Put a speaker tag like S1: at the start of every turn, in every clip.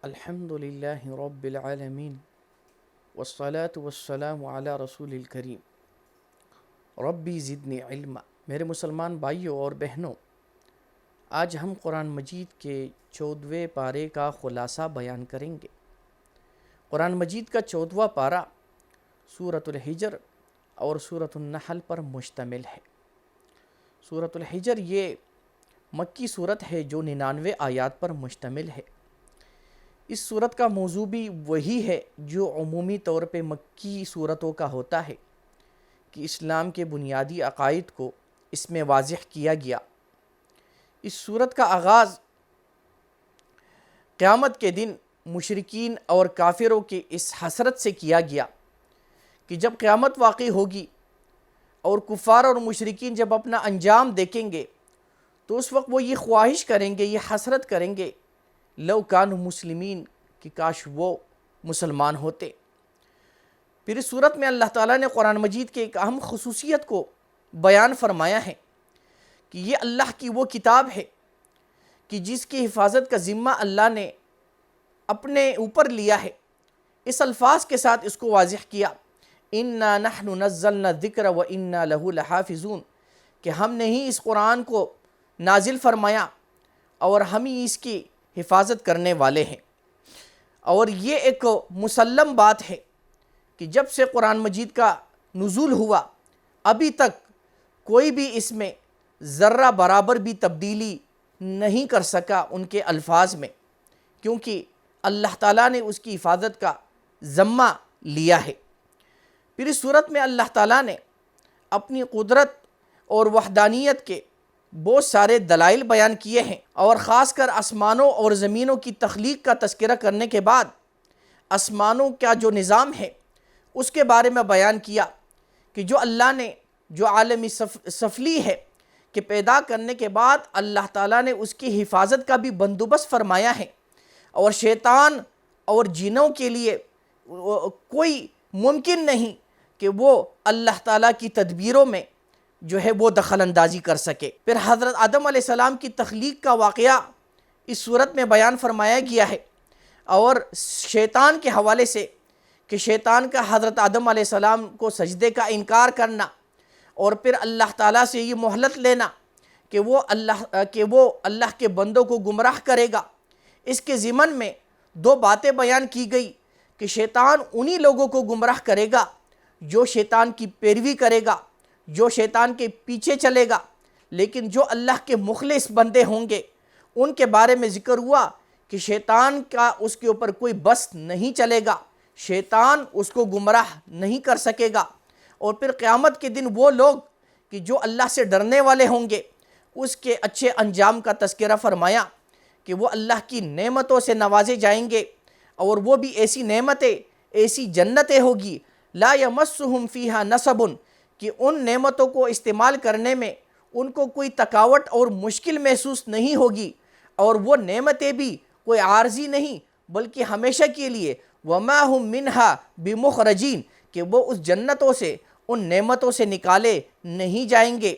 S1: الحمد للہ رب العالمین والصلاة والسلام علی رسول الکریم ربی زدنی علما۔ میرے مسلمان بھائیوں اور بہنوں، آج ہم قرآن مجید کے 14ویں پارے کا خلاصہ بیان کریں گے۔ قرآن مجید کا 14واں پارہ سورۃ الحجر اور سورۃ النحل پر مشتمل ہے۔ سورۃ الحجر یہ مکی صورت ہے جو 99 آیات پر مشتمل ہے۔ اس صورت کا موضوع بھی وہی ہے جو عمومی طور پہ مکی صورتوں کا ہوتا ہے کہ اسلام کے بنیادی عقائد کو اس میں واضح کیا گیا۔ اس صورت کا آغاز قیامت کے دن مشرکین اور کافروں کے اس حسرت سے کیا گیا کہ جب قیامت واقع ہوگی اور کفار اور مشرکین جب اپنا انجام دیکھیں گے تو اس وقت وہ یہ خواہش کریں گے، یہ حسرت کریں گے، لو کانوا مسلمین، کہ کاش وہ مسلمان ہوتے۔ پھر اس صورت میں اللہ تعالیٰ نے قرآن مجید کے ایک اہم خصوصیت کو بیان فرمایا ہے کہ یہ اللہ کی وہ کتاب ہے کہ جس کی حفاظت کا ذمہ اللہ نے اپنے اوپر لیا ہے۔ اس الفاظ کے ساتھ اس کو واضح کیا، اِنَّا نَحْنُ نَزَّلْنَا الذِّكْرَ وَإِنَّا لَهُ لَحَافِظُونَ، کہ ہم نے ہی اس قرآن کو نازل فرمایا اور ہم ہی اس کی حفاظت کرنے والے ہیں۔ اور یہ ایک مسلم بات ہے کہ جب سے قرآن مجید کا نزول ہوا ابھی تک کوئی بھی اس میں ذرہ برابر بھی تبدیلی نہیں کر سکا ان کے الفاظ میں، کیونکہ اللہ تعالیٰ نے اس کی حفاظت کا ذمہ لیا ہے۔ پھر اس صورت میں اللہ تعالیٰ نے اپنی قدرت اور وحدانیت کے بہت سارے دلائل بیان کیے ہیں، اور خاص کر آسمانوں اور زمینوں کی تخلیق کا تذکرہ کرنے کے بعد آسمانوں کا جو نظام ہے اس کے بارے میں بیان کیا کہ جو اللہ نے جو عالمی سفلی ہے کہ پیدا کرنے کے بعد اللہ تعالیٰ نے اس کی حفاظت کا بھی بندوبست فرمایا ہے، اور شیطان اور جنوں کے لیے کوئی ممکن نہیں کہ وہ اللہ تعالیٰ کی تدبیروں میں جو ہے وہ دخل اندازی کر سکے۔ پھر حضرت آدم علیہ السلام کی تخلیق کا واقعہ اس صورت میں بیان فرمایا گیا ہے، اور شیطان کے حوالے سے کہ شیطان کا حضرت آدم علیہ السلام کو سجدے کا انکار کرنا، اور پھر اللہ تعالیٰ سے یہ مہلت لینا کہ وہ اللہ کے بندوں کو گمراہ کرے گا۔ اس کے ضمن میں دو باتیں بیان کی گئی کہ شیطان انہی لوگوں کو گمراہ کرے گا جو شیطان کی پیروی کرے گا، جو شیطان کے پیچھے چلے گا، لیکن جو اللہ کے مخلص بندے ہوں گے ان کے بارے میں ذکر ہوا کہ شیطان کا اس کے اوپر کوئی بس نہیں چلے گا، شیطان اس کو گمراہ نہیں کر سکے گا۔ اور پھر قیامت کے دن وہ لوگ کہ جو اللہ سے ڈرنے والے ہوں گے اس کے اچھے انجام کا تذکرہ فرمایا کہ وہ اللہ کی نعمتوں سے نوازے جائیں گے، اور وہ بھی ایسی نعمتیں، ایسی جنتیں ہوگی لا یمسہم فیہا نصب، کہ ان نعمتوں کو استعمال کرنے میں ان کو کوئی تھکاوٹ اور مشکل محسوس نہیں ہوگی، اور وہ نعمتیں بھی کوئی عارضی نہیں بلکہ ہمیشہ کے لیے، وما ہم منہا بمخرجین، کہ وہ اس جنتوں سے، ان نعمتوں سے نکالے نہیں جائیں گے۔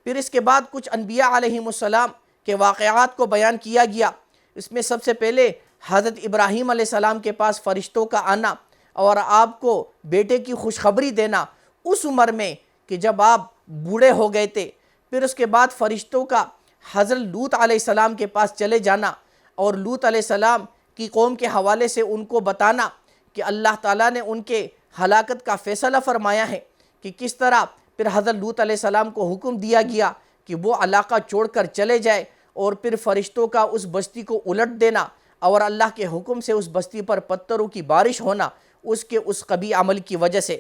S1: پھر اس کے بعد کچھ انبیاء علیہم السلام کے واقعات کو بیان کیا گیا۔ اس میں سب سے پہلے حضرت ابراہیم علیہ السلام کے پاس فرشتوں کا آنا اور آپ کو بیٹے کی خوشخبری دینا اس عمر میں کہ جب آپ بوڑھے ہو گئے تھے۔ پھر اس کے بعد فرشتوں کا حضرت لوط علیہ السلام کے پاس چلے جانا اور لوط علیہ السلام کی قوم کے حوالے سے ان کو بتانا کہ اللہ تعالیٰ نے ان کے ہلاکت کا فیصلہ فرمایا ہے کہ کس طرح۔ پھر حضرت لوط علیہ السلام کو حکم دیا گیا کہ وہ علاقہ چھوڑ کر چلے جائے، اور پھر فرشتوں کا اس بستی کو الٹ دینا اور اللہ کے حکم سے اس بستی پر پتھروں کی بارش ہونا اس قبیح عمل کی وجہ سے۔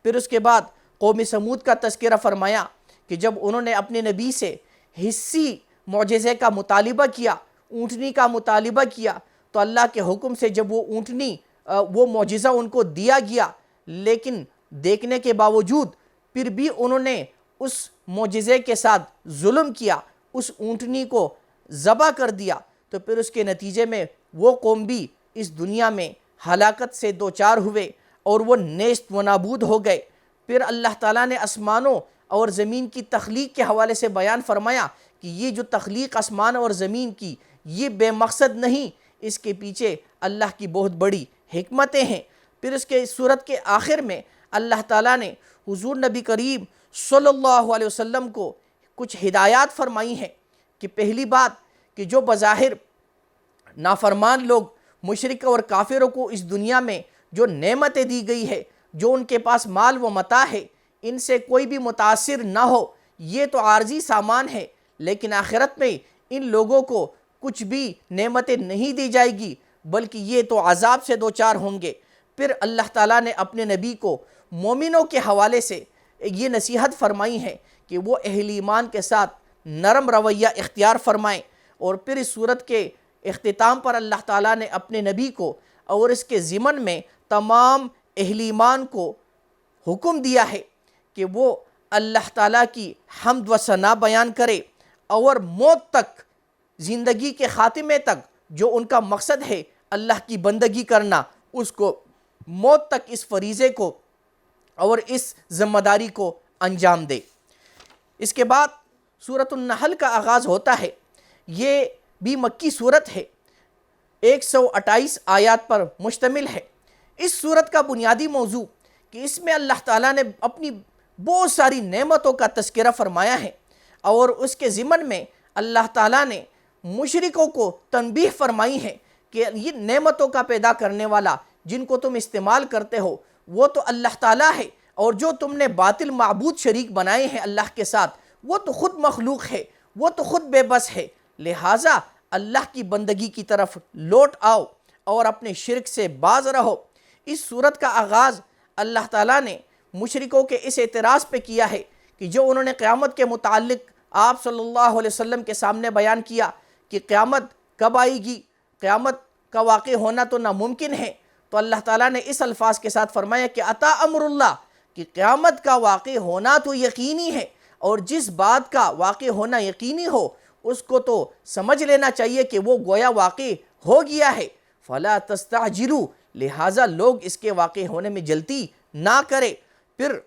S1: پھر اس کے بعد قوم سمود کا تذکرہ فرمایا کہ جب انہوں نے اپنے نبی سے حسی معجزے کا مطالبہ کیا، اونٹنی کا مطالبہ کیا، تو اللہ کے حکم سے جب وہ اونٹنی وہ معجزہ ان کو دیا گیا، لیکن دیکھنے کے باوجود پھر بھی انہوں نے اس معجزے کے ساتھ ظلم کیا، اس اونٹنی کو ذبح کر دیا، تو پھر اس کے نتیجے میں وہ قوم بھی اس دنیا میں ہلاکت سے دوچار ہوئے اور وہ نیست و نابود ہو گئے۔ پھر اللہ تعالیٰ نے آسمانوں اور زمین کی تخلیق کے حوالے سے بیان فرمایا کہ یہ جو تخلیق آسمان اور زمین کی یہ بے مقصد نہیں، اس کے پیچھے اللہ کی بہت بڑی حکمتیں ہیں۔ پھر اس کے سورت کے آخر میں اللہ تعالیٰ نے حضور نبی کریم صلی اللہ علیہ وسلم کو کچھ ہدایات فرمائی ہیں کہ پہلی بات کہ جو بظاہر نافرمان لوگ مشرک اور کافروں کو اس دنیا میں جو نعمتیں دی گئی ہے، جو ان کے پاس مال و متاع ہے، ان سے کوئی بھی متاثر نہ ہو، یہ تو عارضی سامان ہے، لیکن آخرت میں ان لوگوں کو کچھ بھی نعمتیں نہیں دی جائے گی، بلکہ یہ تو عذاب سے دوچار ہوں گے۔ پھر اللہ تعالیٰ نے اپنے نبی کو مومنوں کے حوالے سے یہ نصیحت فرمائی ہے کہ وہ اہل ایمان کے ساتھ نرم رویہ اختیار فرمائیں، اور پھر اس صورت کے اختتام پر اللہ تعالیٰ نے اپنے نبی کو اور اس کے ضمن میں تمام اہل ایمان کو حکم دیا ہے کہ وہ اللہ تعالیٰ کی حمد و ثنا بیان کرے، اور موت تک، زندگی کے خاتمے تک جو ان کا مقصد ہے اللہ کی بندگی کرنا، اس کو موت تک اس فریضے کو اور اس ذمہ داری کو انجام دے۔ اس کے بعد سورۃ النحل کا آغاز ہوتا ہے۔ یہ بھی مکی صورت ہے، 128 آیات پر مشتمل ہے۔ اس صورت کا بنیادی موضوع کہ اس میں اللہ تعالیٰ نے اپنی بہت ساری نعمتوں کا تذکرہ فرمایا ہے، اور اس کے ضمن میں اللہ تعالیٰ نے مشرکوں کو تنبیہ فرمائی ہے کہ یہ نعمتوں کا پیدا کرنے والا جن کو تم استعمال کرتے ہو وہ تو اللہ تعالیٰ ہے، اور جو تم نے باطل معبود شریک بنائے ہیں اللہ کے ساتھ وہ تو خود مخلوق ہے، وہ تو خود بے بس ہے، لہٰذا اللہ کی بندگی کی طرف لوٹ آؤ اور اپنے شرک سے باز رہو۔ اس صورت کا آغاز اللہ تعالیٰ نے مشرکوں کے اس اعتراض پہ کیا ہے کہ جو انہوں نے قیامت کے متعلق آپ صلی اللہ علیہ وسلم کے سامنے بیان کیا کہ قیامت کب آئے گی، قیامت کا واقع ہونا تو ناممکن ہے، تو اللہ تعالیٰ نے اس الفاظ کے ساتھ فرمایا کہ عطا امر اللہ، کہ قیامت کا واقع ہونا تو یقینی ہے، اور جس بات کا واقع ہونا یقینی ہو اس کو تو سمجھ لینا چاہیے کہ وہ گویا واقع ہو گیا ہے، فلا تستعجلوا، لہٰذا لوگ اس کے واقع ہونے میں جلدی نہ کرے۔ پھر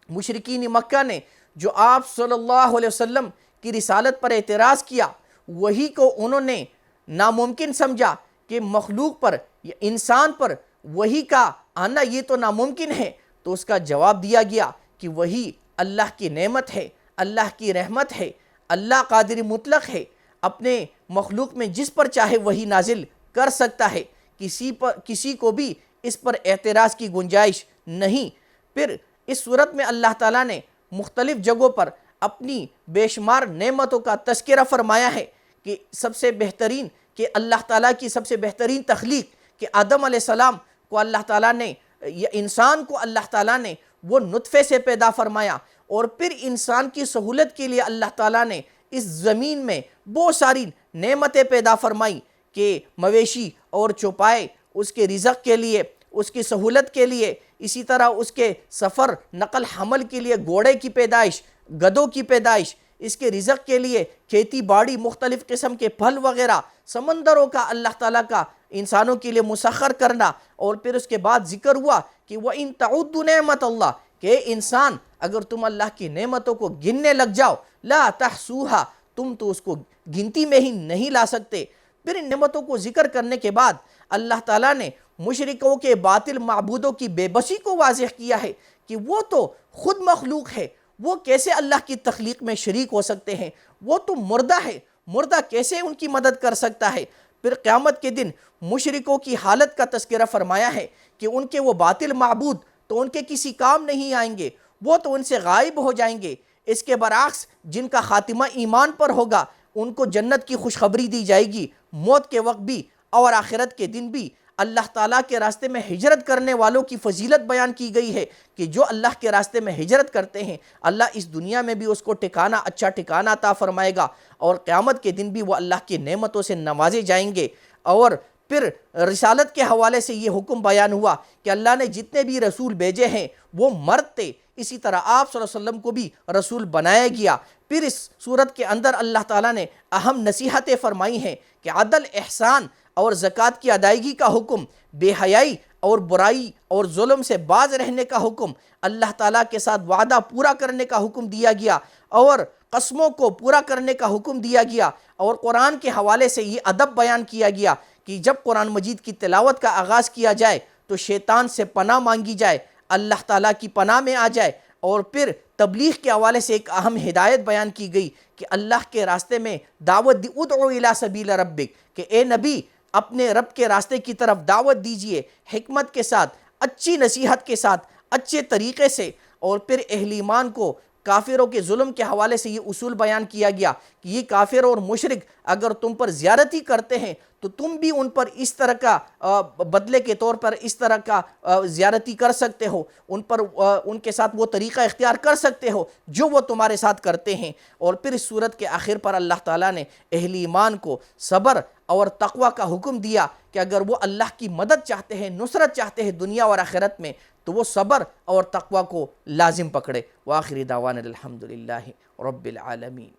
S1: مشرکین مکہ نے جو آپ صلی اللہ علیہ وسلم کی رسالت پر اعتراض کیا، وہی کو انہوں نے ناممکن سمجھا کہ مخلوق پر یا انسان پر وہی کا آنا یہ تو ناممکن ہے، تو اس کا جواب دیا گیا کہ وہی اللہ کی نعمت ہے، اللہ کی رحمت ہے، اللہ قادر مطلق ہے، اپنے مخلوق میں جس پر چاہے وہی نازل کر سکتا ہے، کسی کو بھی اس پر اعتراض کی گنجائش نہیں۔ پھر اس صورت میں اللہ تعالیٰ نے مختلف جگہوں پر اپنی بے شمار نعمتوں کا تذکرہ فرمایا ہے کہ سب سے بہترین، کہ اللہ تعالیٰ کی سب سے بہترین تخلیق کہ آدم علیہ السلام کو اللہ تعالیٰ نے یا انسان کو اللہ تعالیٰ نے وہ نطفے سے پیدا فرمایا، اور پھر انسان کی سہولت کے لیے اللہ تعالیٰ نے اس زمین میں بہت ساری نعمتیں پیدا فرمائی کہ مویشی اور چوپائے اس کے رزق کے لیے، اس کی سہولت کے لیے، اسی طرح اس کے سفر نقل حمل کے لیے گھوڑے کی پیدائش، گدھوں کی پیدائش، اس کے رزق کے لیے کھیتی باڑی، مختلف قسم کے پھل وغیرہ، سمندروں کا اللہ تعالیٰ کا انسانوں کے لیے مسخر کرنا، اور پھر اس کے بعد ذکر ہوا کہ وَإِن تَعُدُّ نِعْمَتَ اللَّهِ، کہ انسان اگر تم اللہ کی نعمتوں کو گننے لگ جاؤ، لا تحصوها، تم تو اس کو گنتی میں ہی نہیں لا سکتے۔ پھر ان نعمتوں کو ذکر کرنے کے بعد اللہ تعالیٰ نے مشرکوں کے باطل معبودوں کی بے بسی کو واضح کیا ہے کہ وہ تو خود مخلوق ہے، وہ کیسے اللہ کی تخلیق میں شریک ہو سکتے ہیں، وہ تو مردہ ہے، مردہ کیسے ان کی مدد کر سکتا ہے۔ پھر قیامت کے دن مشرکوں کی حالت کا تذکرہ فرمایا ہے کہ ان کے وہ باطل معبود تو ان کے کسی کام نہیں آئیں گے، وہ تو ان سے غائب ہو جائیں گے۔ اس کے برعکس جن کا خاتمہ ایمان پر ہوگا ان کو جنت کی خوشخبری دی جائے گی، موت کے وقت بھی اور آخرت کے دن بھی۔ اللہ تعالیٰ کے راستے میں ہجرت کرنے والوں کی فضیلت بیان کی گئی ہے کہ جو اللہ کے راستے میں ہجرت کرتے ہیں اللہ اس دنیا میں بھی اس کو ٹھکانہ، اچھا ٹھکانہ عطا فرمائے گا، اور قیامت کے دن بھی وہ اللہ کی نعمتوں سے نوازے جائیں گے۔ اور پھر رسالت کے حوالے سے یہ حکم بیان ہوا کہ اللہ نے جتنے بھی رسول بھیجے ہیں وہ مرد تھے، اسی طرح آپ صلی اللہ علیہ وسلم کو بھی رسول بنایا گیا۔ پھر اس صورت کے اندر اللہ تعالیٰ نے اہم نصیحتیں فرمائی ہیں کہ عدل، احسان اور زکوٰۃ کی ادائیگی کا حکم، بے حیائی اور برائی اور ظلم سے باز رہنے کا حکم، اللہ تعالیٰ کے ساتھ وعدہ پورا کرنے کا حکم دیا گیا، اور قسموں کو پورا کرنے کا حکم دیا گیا، اور قرآن کے حوالے سے یہ ادب بیان کیا گیا کہ جب قرآن مجید کی تلاوت کا آغاز کیا جائے تو شیطان سے پناہ مانگی جائے، اللہ تعالیٰ کی پناہ میں آ جائے، اور پھر تبلیغ کے حوالے سے ایک اہم ہدایت بیان کی گئی کہ اللہ کے راستے میں دعوت دی، ادعو الی سبیل ربک، کہ اے نبی اپنے رب کے راستے کی طرف دعوت دیجئے، حکمت کے ساتھ، اچھی نصیحت کے ساتھ، اچھے طریقے سے۔ اور پھر اہل ایمان کو کافروں کے ظلم کے حوالے سے یہ اصول بیان کیا گیا کہ یہ کافر اور مشرک اگر تم پر زیارتی کرتے ہیں تو تم بھی ان پر اس طرح کا بدلے کے طور پر اس طرح کا زیارتی کر سکتے ہو، ان پر ان کے ساتھ وہ طریقہ اختیار کر سکتے ہو جو وہ تمہارے ساتھ کرتے ہیں۔ اور پھر اس صورت کے آخر پر اللہ تعالیٰ نے اہل ایمان کو صبر اور تقوی کا حکم دیا کہ اگر وہ اللہ کی مدد چاہتے ہیں، نصرت چاہتے ہیں دنیا اور آخرت میں، تو وہ صبر اور تقوی کو لازم پکڑے۔ وآخر دعوانا الحمدللہ رب العالمین۔